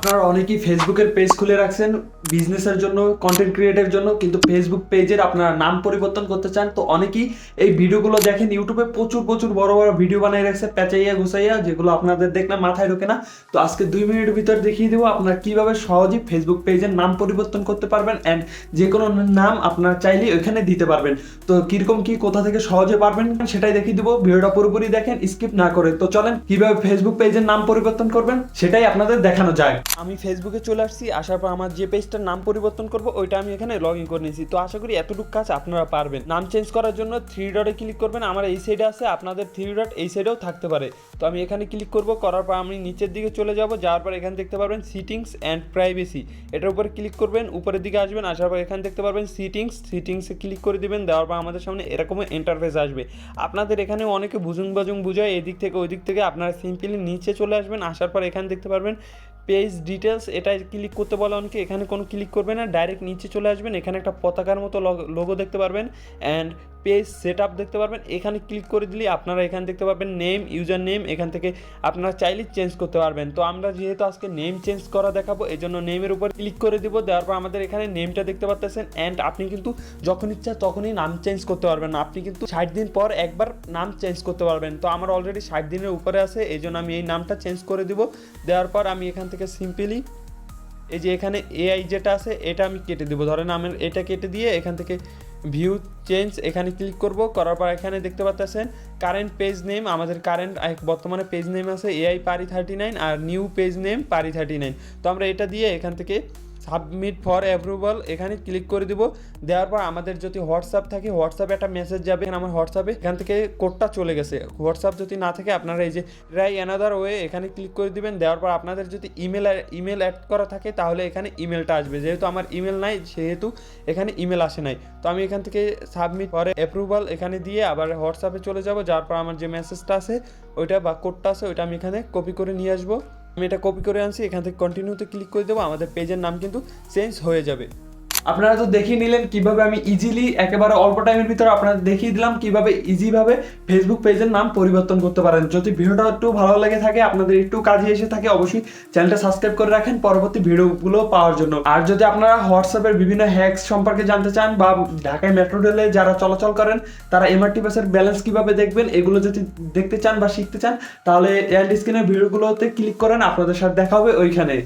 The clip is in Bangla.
আপনারা অনেকেই ফেসবুকের পেজ খুলে রাখছেন বিজনেসের জন্য, কন্টেন্ট ক্রিয়েটের জন্য, কিন্তু ফেসবুক পেজের আপনারা নাম পরিবর্তন করতে চান। তো অনেকেই এই ভিডিওগুলো দেখেন ইউটিউবে, প্রচুর প্রচুর বড় বড় ভিডিও বানিয়ে রাখছে পেঁচাইয়া গুছাইয়া, যেগুলো আপনাদের দেখলে মাথায় ঢোকে না। তো আজকে 2 মিনিটের ভিতর দেখিয়ে দেবো আপনারা কিভাবে সহজেই ফেসবুক পেজের নাম পরিবর্তন করতে পারবেন, অ্যান্ড যে কোনো নাম আপনারা চাইলে ওইখানে দিতে পারবেন। তো কিরকম কি কোথা থেকে সহজে পারবেন সেটাই দেখিয়ে দিব। ভিডিওটা পুরোপুরি দেখেন, স্কিপ না করে। তো চলেন কিভাবে ফেসবুক পেজের নাম পরিবর্তন করবেন সেটাই আপনাদের দেখানো যায়। আমি ফেসবুকে চলে আসছি, আসার পর আমার যে পেজটার নাম পরিবর্তন করব ওইটা আমি এখানে লগ ইন করে নিয়েছি। তো আশা করি এতটুকু কাজ আপনারা পারবেন। নাম চেঞ্জ করার জন্য 3 ডটে ক্লিক করবেন। আমার এই সাইডে আছে, আপনাদের 3 ডট এই সাইডেও থাকতে পারে। তো আমি এখানে ক্লিক করব, করার পর আমি নিচের দিকে চলে যাব। যাওয়ার পর এখানে দেখতে পারবেন সিটিংস অ্যান্ড প্রাইভেসি, এটার উপরে ক্লিক করবেন। উপরের দিকে আসবেন, আসার পর এখানে দেখতে পারবেন সিটিংসে ক্লিক করে দিবেন। দেওয়ার পর আমাদের সামনে এরকম ইন্টারফেস আসবে। আপনাদের এখানে অনেকে বুজুং বুঝায় এদিক থেকে ওই দিক থেকে, আপনারা সিম্পলি নিচে চলে আসবেন। আসার পর এখানে দেখতে পারবেন পেজ ডিটেলস, এটা ক্লিক করতে বলে অনেকে। এখানে কোনো ক্লিক করবে না, ডাইরেক্ট নিচে চলে আসবেন। এখানে একটা পতাকার মতো লোগো দেখতে পারবেন, অ্যান্ড পেজ সেট আপ দেখতে পারবেন। এখানে ক্লিক করে দিলে আপনারা এখানে দেখতে পারবেন নেম, ইউজার নেম। এখান থেকে আপনারা চাইলে চেঞ্জ করতে পারবেন। তো আমরা যেহেতু আজকে নেম চেঞ্জ করা দেখাবো, এই জন্য নেমের উপর ক্লিক করে দিব। দেওয়ার পর আমাদের এখানে নেমটা দেখতে পাচ্ছেন, অ্যান্ড আপনি কিন্তু যখন ইচ্ছা তখনই নাম চেঞ্জ করতে পারবেন না। আপনি কিন্তু 60 দিন পর একবার নাম চেঞ্জ করতে পারবেন। তো আমার অলরেডি 60 দিনের উপরে আছে, এই জন্য আমি এই নামটা চেঞ্জ করে দিব। দেওয়ার পর আমি এখান থেকে সিম্পলি এই যে এখানে এআই যেটা আছে এটা আমি কেটে দেবো। ধরেন আমি এটা কেটে দিয়ে এখান থেকে ভিউ চেঞ্জ এখানে ক্লিক করব। করার পর এখানে দেখতে পাচ্ছেন কারেন্ট পেজ নেম, আমাদের কারেন্ট বর্তমানে পেজ নেম আছে এআই পারি 39, আর নিউ পেজ নেম পারি 39। তো আমরা এটা দিয়ে এখান থেকে সাবমিট ফর অ্যাপ্রুভাল এখানে ক্লিক করে দিব। দেওয়ার পর আমাদের যদি হোয়াটসঅ্যাপ থাকে, হোয়াটসঅ্যাপে একটা মেসেজ যাবে। আমার হোয়াটসঅ্যাপে এখান থেকে কোডটা চলে গেছে। হোয়াটসঅ্যাপ যদি না থাকে আপনারা এই যে ট্রাই অ্যানাদার ওয়ে এখানে ক্লিক করে দিবেন। দেওয়ার পর আপনাদের যদি ইমেল অ্যাড করা থাকে তাহলে এখানে ইমেলটা আসবে। যেহেতু আমার ইমেল নাই সেহেতু এখানে ইমেল আসে নাই। তো আমি এখান থেকে সাবমিট ফর অ্যাপ্রুভাল এখানে দিয়ে আবার হোয়াটসঅ্যাপে চলে যাব। যাওয়ার পর আমার যে মেসেজটা আছে ওইটা বা কোডটা আছে ওইটা আমি এখানে কপি করে নিয়ে আসবো। আমি এটা কপি করে আনছি, এখান থেকে কন্টিনিউতে ক্লিক করে দেবো। আমাদের পেজের নাম কিন্তু চেঞ্জ হয়ে যাবে। আপনারা তো দেখিয়ে নিলেন কিভাবে আমি ইজিলি একেবারে অল্প টাইমের ভিতরে আপনাদের দেখিয়ে দিলাম কিভাবে ইজিভাবে ফেসবুক পেজের নাম পরিবর্তন করতে পারেন। যদি ভিডিওটা একটু ভালো লেগে থাকে, আপনাদের একটু কাজে এসে থাকে, অবশ্যই চ্যানেলটা সাবস্ক্রাইব করে রাখেন পরবর্তী ভিডিওগুলো পাওয়ার জন্য। আর যদি আপনারা হোয়াটসঅ্যাপের বিভিন্ন হ্যাকস সম্পর্কে জানতে চান, বা ঢাকায় মেট্রো রেলে যারা চলাচল করেন তারা এমআরটি বাসের ব্যালেন্স কিভাবে দেখবেন, এগুলো যদি দেখতে চান বা শিখতে চান, তাহলে এন্ড স্ক্রিনের ভিডিওগুলোতে ক্লিক করেন। আপনাদের সাথে দেখা হবে ওইখানে।